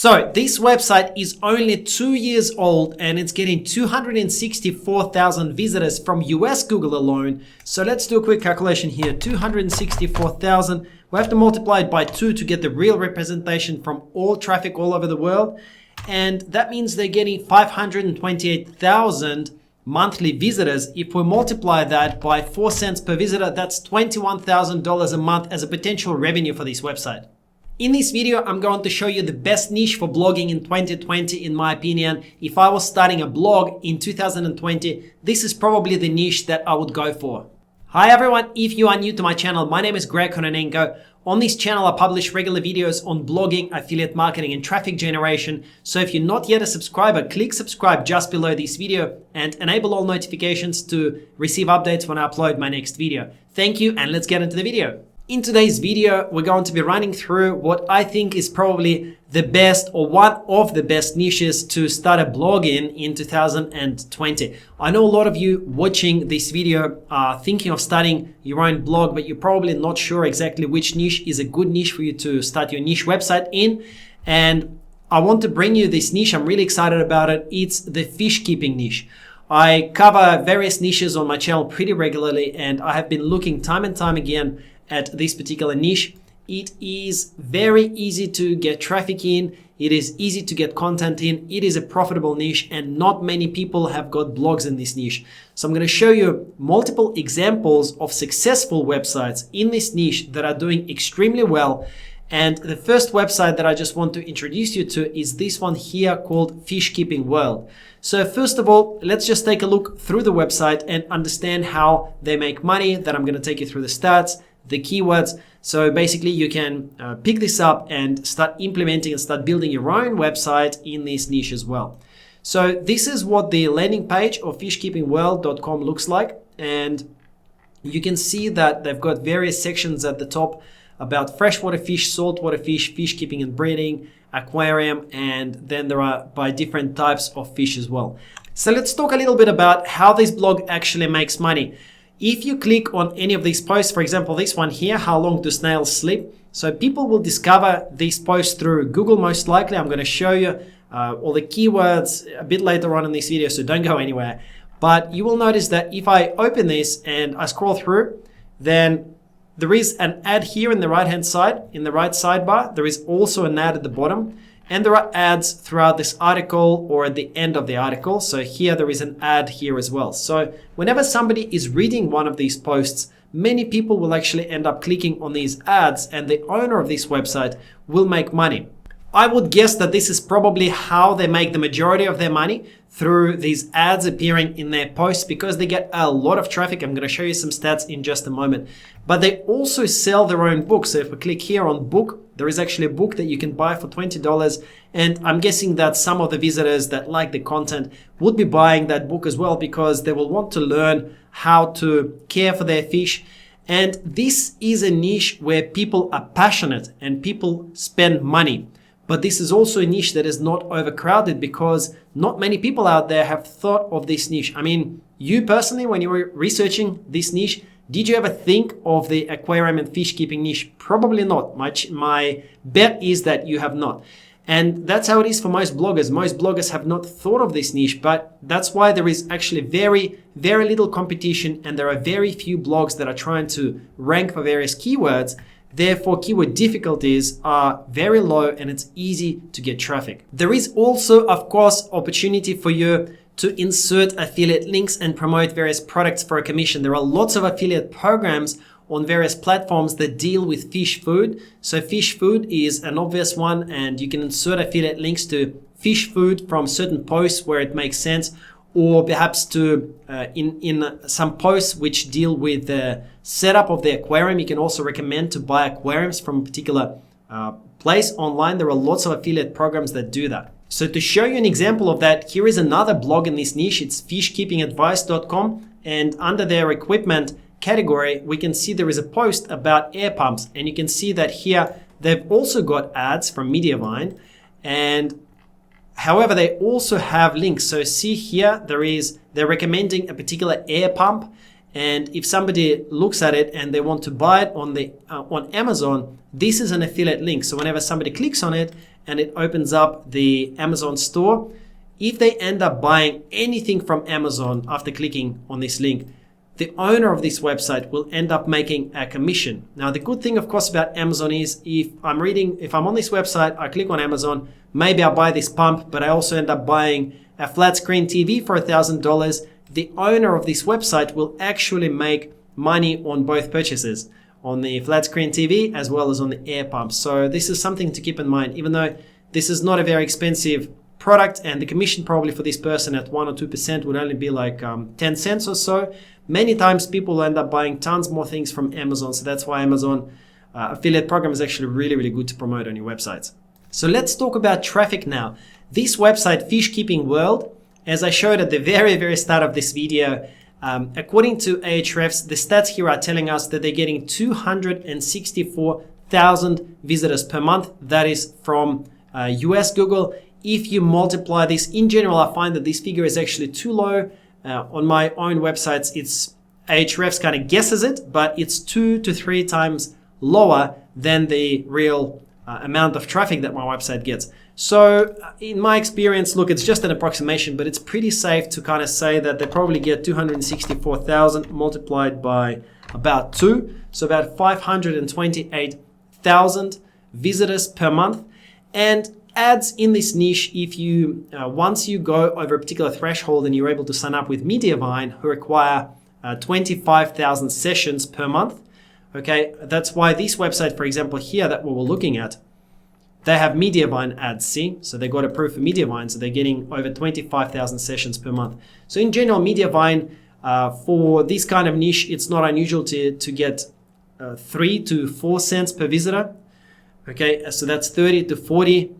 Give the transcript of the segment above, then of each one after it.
So this website is only 2 years old and it's getting 264,000 visitors from US Google alone. So let's do a quick calculation here. 264,000. We have to multiply it by 2 to get the real representation from all traffic all over the world. And that means they're getting 528,000 monthly visitors. If we multiply that by 4 cents per visitor, that's $21,000 a month as a potential revenue for this website. In this video, I'm going to show you the best niche for blogging in 2020, in my opinion. If I was starting a blog in 2020, this is probably the niche that I would go for. Hi everyone, if you are new to my channel, my name is Greg Kononenko. On this channel, I publish regular videos on blogging, affiliate marketing, and traffic generation. So if you're not yet a subscriber, click subscribe just below this video and enable all notifications to receive updates when I upload my next video. Thank you, and let's get into the video. In today's video, we're going to be running through what I think is probably the best or one of the best niches to start a blog in 2020. I know a lot of you watching this video are thinking of starting your own blog, but you're probably not sure exactly which niche is a good niche for you to start your niche website in. And I want to bring you this niche. I'm really excited about it. It's the fish keeping niche. I cover various niches on my channel pretty regularly, and I have been looking time and time again at this particular niche. It is very easy to get traffic in. It is easy to get content in. It is a profitable niche, and not many people have got blogs in this niche. So I'm going to show you multiple examples of successful websites in this niche that are doing extremely well. And the first website that I just want to introduce you to is this one here called Fishkeeping World. So first of all, let's just take a look through the website and understand how they make money. Then I'm going to take you through the stats, the keywords. So basically you can pick this up and start implementing and start building your own website in this niche as well. So this is what the landing page of fishkeepingworld.com looks like. And you can see that they've got various sections at the top about freshwater fish, saltwater fish, fish keeping and breeding, aquarium, and then there are by different types of fish as well. So let's talk a little bit about how this blog actually makes money. If you click on any of these posts, for example, this one here, how long do snails sleep? So people will discover these posts through Google most likely. I'm going to show you all the keywords a bit later on in this video, so don't go anywhere. But you will notice that if I open this and I scroll through, then there is an ad here in the right-hand side, in the right sidebar. There is also an ad at the bottom. And there are ads throughout this article or at the end of the article. So here there is an ad here as well. So whenever somebody is reading one of these posts, many people will actually end up clicking on these ads, and the owner of this website will make money. I would guess that this is probably how they make the majority of their money, through these ads appearing in their posts, because they get a lot of traffic. I'm going to show you some stats in just a moment. But they also sell their own books. So if we click here on book, there is actually a book that you can buy for $20. And I'm guessing that some of the visitors that like the content would be buying that book as well, because they will want to learn how to care for their fish. And this is a niche where people are passionate and people spend money. But this is also a niche that is not overcrowded, because not many people out there have thought of this niche. I mean, you personally, when you were researching this niche, did you ever think of the aquarium and fish keeping niche? Probably not. My bet is that you have not. And that's how it is for most bloggers. Most bloggers have not thought of this niche, but that's why there is actually very, very little competition, and there are very few blogs that are trying to rank for various keywords. Therefore, keyword difficulties are very low and it's easy to get traffic. There is also, of course, opportunity for you to insert affiliate links and promote various products for a commission. There are lots of affiliate programs on various platforms that deal with fish food. So fish food is an obvious one, and you can insert affiliate links to fish food from certain posts where it makes sense, or perhaps to in some posts which deal with the setup of the aquarium. You can also recommend to buy aquariums from a particular place online. There are lots of affiliate programs that do that. So to show you an example of that, here is another blog in this niche. It's fishkeepingadvice.com, and under their equipment category, we can see there is a post about air pumps, and you can see that here they've also got ads from Mediavine, and however, they also have links. So see here, they're recommending a particular air pump, and if somebody looks at it and they want to buy it on Amazon, this is an affiliate link. So whenever somebody clicks on it and it opens up the Amazon store, if they end up buying anything from Amazon after clicking on this link, the owner of this website will end up making a commission. Now, the good thing, of course, about Amazon is if I'm on this website, I click on Amazon, maybe I buy this pump, but I also end up buying a flat screen TV for $1,000. The owner of this website will actually make money on both purchases, on the flat screen TV as well as on the air pump. So this is something to keep in mind, even though this is not a very expensive product, and the commission probably for this person at 1 or 2% would only be like 10 cents or so. Many times people will end up buying tons more things from Amazon. So that's why Amazon affiliate program is actually really, really good to promote on your websites. So let's talk about traffic now. This website, Fishkeeping World, as I showed at the very, very start of this video, according to Ahrefs, the stats here are telling us that they're getting 264,000 visitors per month. That is from US Google. If you multiply this, in general, I find that this figure is actually too low. On my own websites, it's Ahrefs kind of guesses it, but it's 2 to 3 times lower than the real amount of traffic that my website gets. So in my experience, look, it's just an approximation, but it's pretty safe to kind of say that they probably get 264,000 multiplied by about 2. So about 528,000 visitors per month. And ads in this niche, if you once you go over a particular threshold and you're able to sign up with Mediavine, who require 25,000 sessions per month, okay, that's why this website, for example, here that what we're looking at, they have Mediavine ads, see? So they got approved for Mediavine, so they're getting over 25,000 sessions per month. So in general, Mediavine, for this kind of niche, it's not unusual to get 3 to 4 cents per visitor. Okay, so that's 30 to 40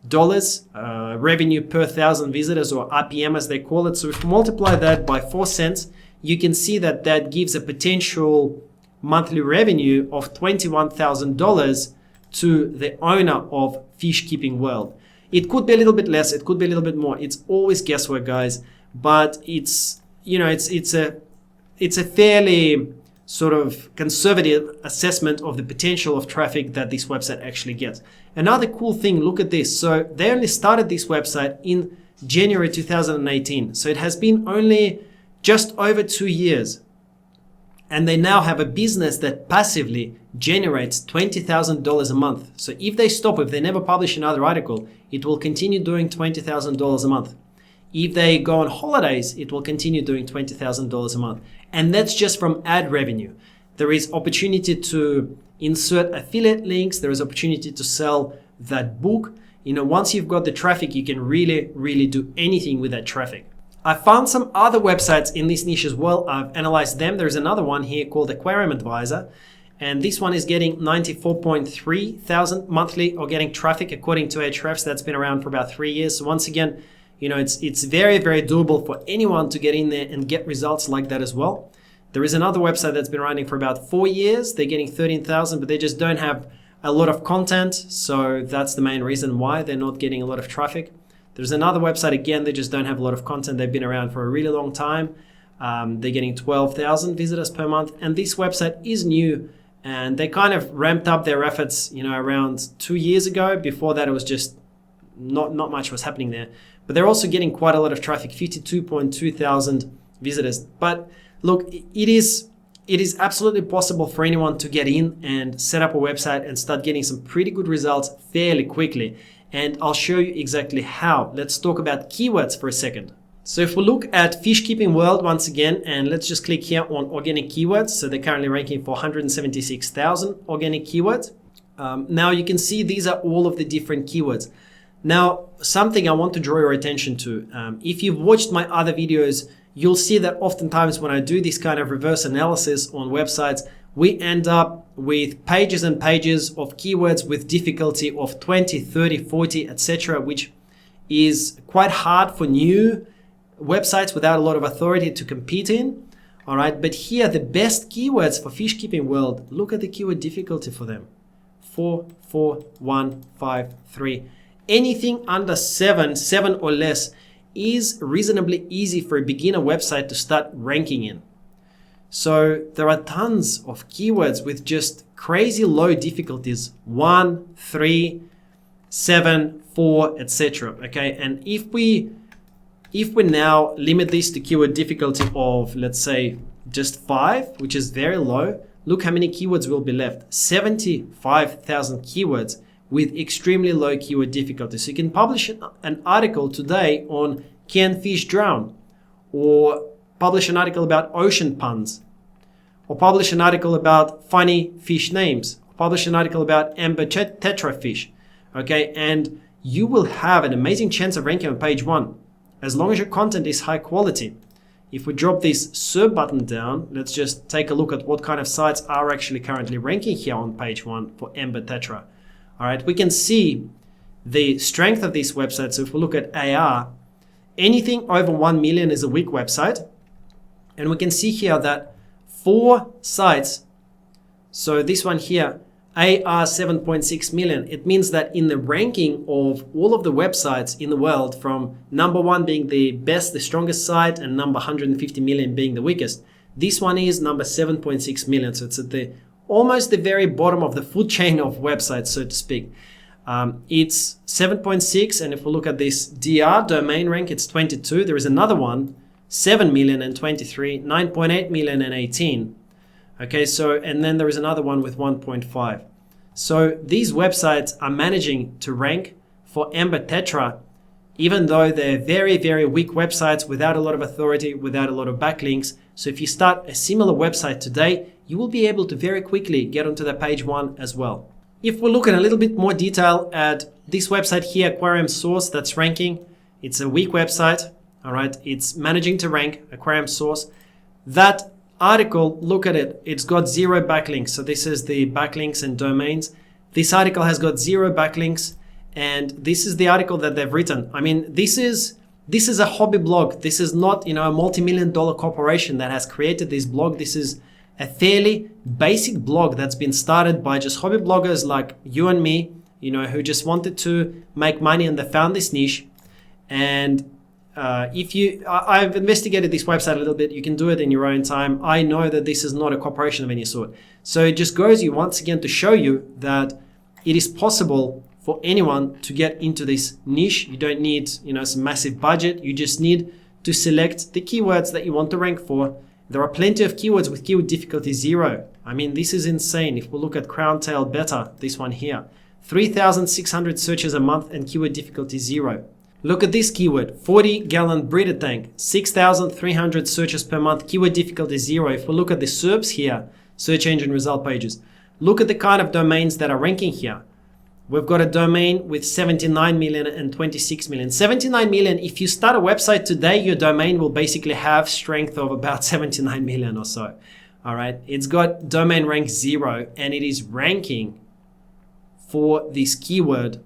dollars revenue per 1,000 visitors, or RPM as they call it. So if you multiply that by 4 cents, you can see that that gives a potential monthly revenue of $21,000 to the owner of Fishkeeping World. It could be a little bit less, it could be a little bit more. It's always guesswork, guys, but it's, you know, it's a fairly sort of conservative assessment of the potential of traffic that this website actually gets. Another cool thing, look at this. So they only started this website in January 2018. So it has been only just over 2 years. And they now have a business that passively generates $20,000 a month. So if they stop, if they never publish another article, it will continue doing $20,000 a month. If they go on holidays, it will continue doing $20,000 a month. And that's just from ad revenue. There is opportunity to insert affiliate links. There is opportunity to sell that book. You know, once you've got the traffic, you can really, really do anything with that traffic. I found some other websites in this niche as well. I've analyzed them. There's another one here called Aquarium Advisor. And this one is getting 94.3 thousand monthly organic traffic according to Ahrefs. That's been around for about 3 years. So once again, you know, it's very, very doable for anyone to get in there and get results like that as well. There is another website that's been running for about 4 years. They're getting 13,000, but they just don't have a lot of content. So that's the main reason why they're not getting a lot of traffic. There's another website, again, they just don't have a lot of content. They've been around for a really long time. They're getting 12,000 visitors per month. And this website is new, and they kind of ramped up their efforts, you know, around 2 years ago. Before that, it was just not much was happening there. But they're also getting quite a lot of traffic, 52.2 thousand visitors. But look, it is absolutely possible for anyone to get in and set up a website and start getting some pretty good results fairly quickly. And I'll show you exactly how. Let's talk about keywords for a second. So if we look at Fishkeeping World once again, and let's just click here on organic keywords. So they're currently ranking for 176,000 organic keywords. Now you can see these are all of the different keywords. Now, something I want to draw your attention to, if you've watched my other videos, you'll see that oftentimes when I do this kind of reverse analysis on websites, we end up with pages and pages of keywords with difficulty of 20, 30, 40, etc., which is quite hard for new websites without a lot of authority to compete in. All right, but here the best keywords for Fishkeeping World, look at the keyword difficulty for them. 4, 4, 1, 5, 3. Anything under 7 or less is reasonably easy for a beginner website to start ranking in. So there are tons of keywords with just crazy low difficulties, 1, 3, 7, 4, etc. Okay, and if we now limit this to keyword difficulty of, let's say, just 5, which is very low, look how many keywords will be left. 75,000 keywords with extremely low keyword difficulty. So you can publish an article today on can fish drown, or publish an article about ocean puns, or publish an article about funny fish names, or publish an article about amber tetra fish. Okay, and you will have an amazing chance of ranking on page 1 as long as your content is high quality. If we drop this SERP button down, let's just take a look at what kind of sites are actually currently ranking here on page 1 for amber tetra. All right, we can see the strength of this website. So if we look at AR, anything over 1 million is a weak website. And we can see here that 4 sites, so this one here, AR 7.6 million. It means that in the ranking of all of the websites in the world, from number 1 being the best, the strongest site, and number 150 million being the weakest, this one is number 7.6 million. So it's at the almost the very bottom of the food chain of websites, so to speak. It's 7.6, and if we look at this DR domain rank, it's 22. There is another one, 7 million and 23, 9.8 million and 18. Okay, so, and then there is another one with 1.5. So these websites are managing to rank for amber tetra, even though they're very, very weak websites without a lot of authority, without a lot of backlinks. So if you start a similar website today, you will be able to very quickly get onto the page 1 as well. If we look in a little bit more detail at this website here, Aquarium Source, that's ranking. It's a weak website, all right? It's managing to rank, Aquarium Source. That article, look at it, it's got 0 backlinks. So this is the backlinks and domains. This article has got 0 backlinks, and this is the article that they've written. I mean, this is a hobby blog. This is not, a multi-million-dollar corporation that has created this blog. This is a fairly basic blog that's been started by just hobby bloggers like you and me, who just wanted to make money, and they found this niche. And I've investigated this website a little bit. You can do it in your own time. I know that this is not a corporation of any sort. So it just goes you once again to show you that it is possible for anyone to get into this niche. You don't need, some massive budget. You just need to select the keywords that you want to rank for. There are plenty of keywords with keyword difficulty 0. I mean, this is insane. If we look at crown tail beta, this one here, 3,600 searches a month and keyword difficulty 0. Look at this keyword, 40-gallon breeder tank, 6,300 searches per month, keyword difficulty 0. If we look at the SERPs here, search engine result pages, look at the kind of domains that are ranking here. We've got a domain with 79 million and 26 million. 79 million, if you start a website today, your domain will basically have strength of about 79 million or so. All right, it's got domain rank 0, and it is ranking for this keyword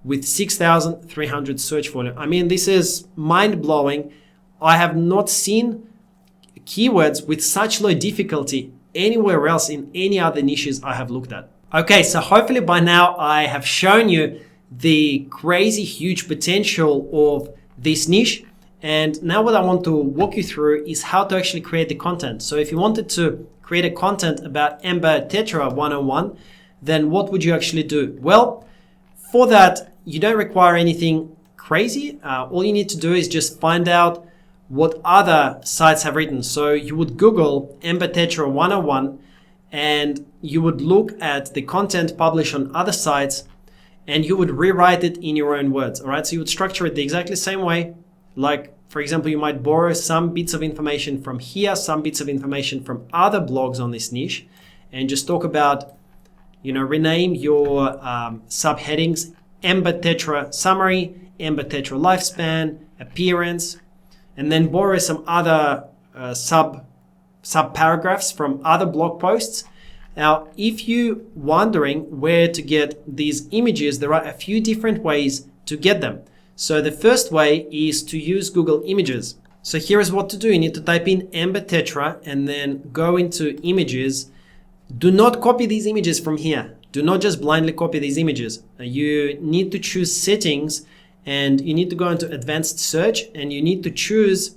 with 6,300 search volume. I mean, this is mind-blowing. I have not seen keywords with such low difficulty anywhere else in any other niches I have looked at. Okay, so hopefully by now I have shown you the crazy huge potential of this niche. And now what I want to walk you through is how to actually create the content. So if you wanted to create a content about amber tetra 101, then what would you actually do? Well, for that, you don't require anything crazy. All you need to do is just find out what other sites have written. So you would Google amber tetra 101, and you would look at the content published on other sites, and you would rewrite it in your own words. All right, so you would structure it the exactly same way. Like, for example, you might borrow some bits of information from here, some bits of information from other blogs on this niche, and just talk about, rename your subheadings: amber tetra summary, amber tetra lifespan, appearance, and then borrow some other sub paragraphs from other blog posts. Now, if you're wondering where to get these images, there are a few different ways to get them. So the first way is to use Google Images. So here is what to do. You need to type in amber tetra and then go into images. Do not copy these images from here. Do not just blindly copy these images. You need to choose settings, and you need to go into advanced search, and you need to choose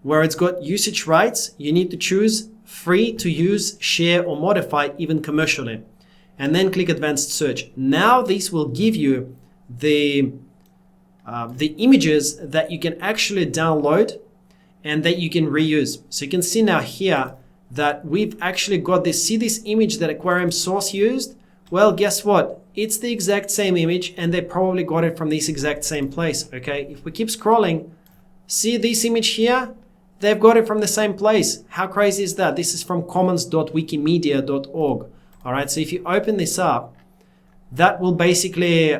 where it's got usage rights. You need to choose free to use, share, or modify even commercially, and then click advanced search. Now this will give you the images that you can actually download and that you can reuse. So you can see now here that we've actually got this, see this image that Aquarium Source used? Well, guess what? It's the exact same image and they probably got it from this exact same place, okay? If we keep scrolling, see this image here? They've got it from the same place. How crazy is that? This is from commons.wikimedia.org. All right, so if you open this up, that will basically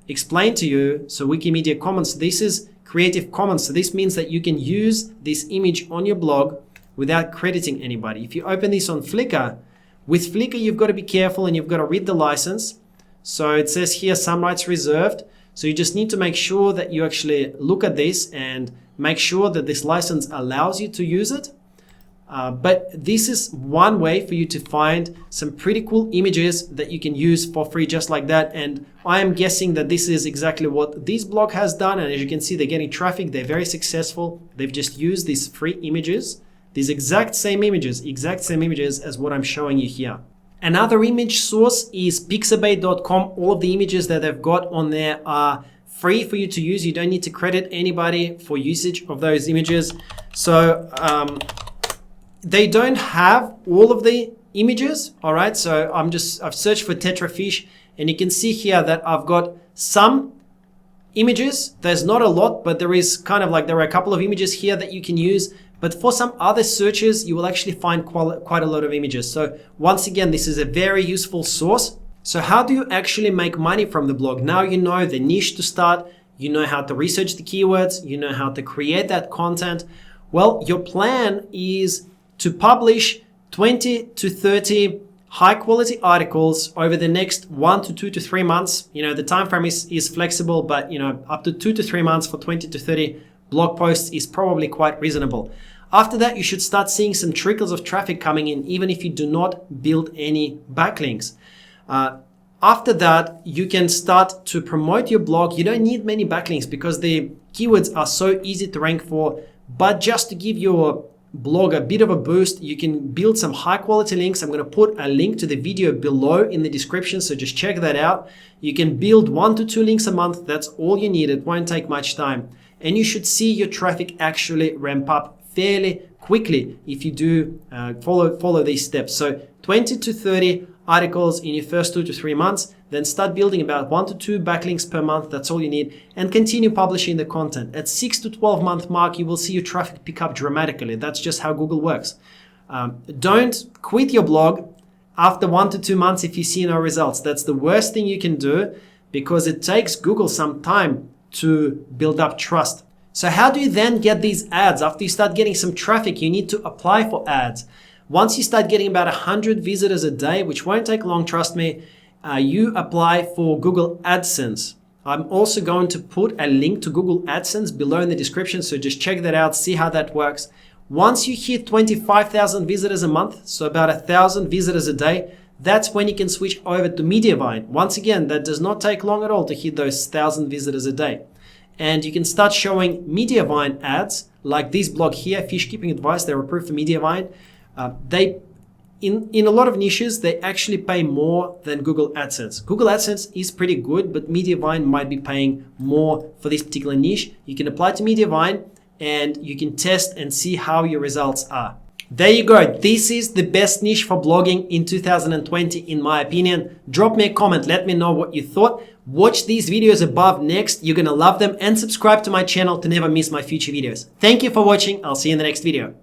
explain to you, so Wikimedia Commons, this is Creative Commons. So this means that you can use this image on your blog without crediting anybody. If you open this on Flickr, with Flickr, you've got to be careful and you've got to read the license. So it says here, some rights reserved. So you just need to make sure that you actually look at this and make sure that this license allows you to use it. But this is one way for you to find some pretty cool images that you can use for free just like that. And I am guessing that this is exactly what this blog has done. And as you can see, they're getting traffic. They're very successful. They've just used these free images, these exact same images as what I'm showing you here. Another image source is pixabay.com. All of the images that they've got on there are free for you to use. You don't need to credit anybody for usage of those images. So they don't have all of the images. All right. So I've searched for tetrafish and you can see here that I've got some images. There's not a lot, but there is kind of like, there are a couple of images here that you can use. But for some other searches, you will actually find quite a lot of images. So once again, this is a very useful source. So how do you actually make money from the blog? Now you know the niche to start, you know how to research the keywords, you know how to create that content. Well, your plan is to publish 20 to 30 high quality articles over the next 1 to 2 to 3 months. You know, the time frame is flexible, but you know, up to 2 to 3 months for 20 to 30 blog posts is probably quite reasonable. After that, you should start seeing some trickles of traffic coming in, even if you do not build any backlinks. After that, you can start to promote your blog. You don't need many backlinks because the keywords are so easy to rank for. But just to give your blog a bit of a boost, you can build some high quality links. I'm going to put a link to the video below in the description, so just check that out. You can build 1 to 2 links a month. That's all you need. It won't take much time. And you should see your traffic actually ramp up fairly quickly if you do follow these steps. So 20 to 30 articles in your first 2 to 3 months, then start building about 1 to 2 backlinks per month. That's all you need, and continue publishing the content. At 6 to 12 month mark, you will see your traffic pick up dramatically. That's just how Google works. Don't quit your blog after 1 to 2 months if you see no results. That's the worst thing you can do because it takes Google some time to build up trust. So how do you then get these ads? After you start getting some traffic, you need to apply for ads. Once you start getting about 100 visitors a day, which won't take long, trust me, you apply for Google AdSense. I'm also going to put a link to Google AdSense below in the description, so just check that out, see how that works. Once you hit 25,000 visitors a month, so about 1,000 visitors a day, that's when you can switch over to Mediavine. Once again, that does not take long at all to hit those 1,000 visitors a day. And you can start showing Mediavine ads like this blog here, Fishkeeping Advice. They're approved for Mediavine. In a lot of niches, they actually pay more than Google AdSense. Google AdSense is pretty good, but Mediavine might be paying more for this particular niche. You can apply to Mediavine and you can test and see how your results are. There you go. This is the best niche for blogging in 2020, in my opinion. Drop me a comment. Let me know what you thought. Watch these videos above next. You're going to love them, and subscribe to my channel to never miss my future videos. Thank you for watching. I'll see you in the next video.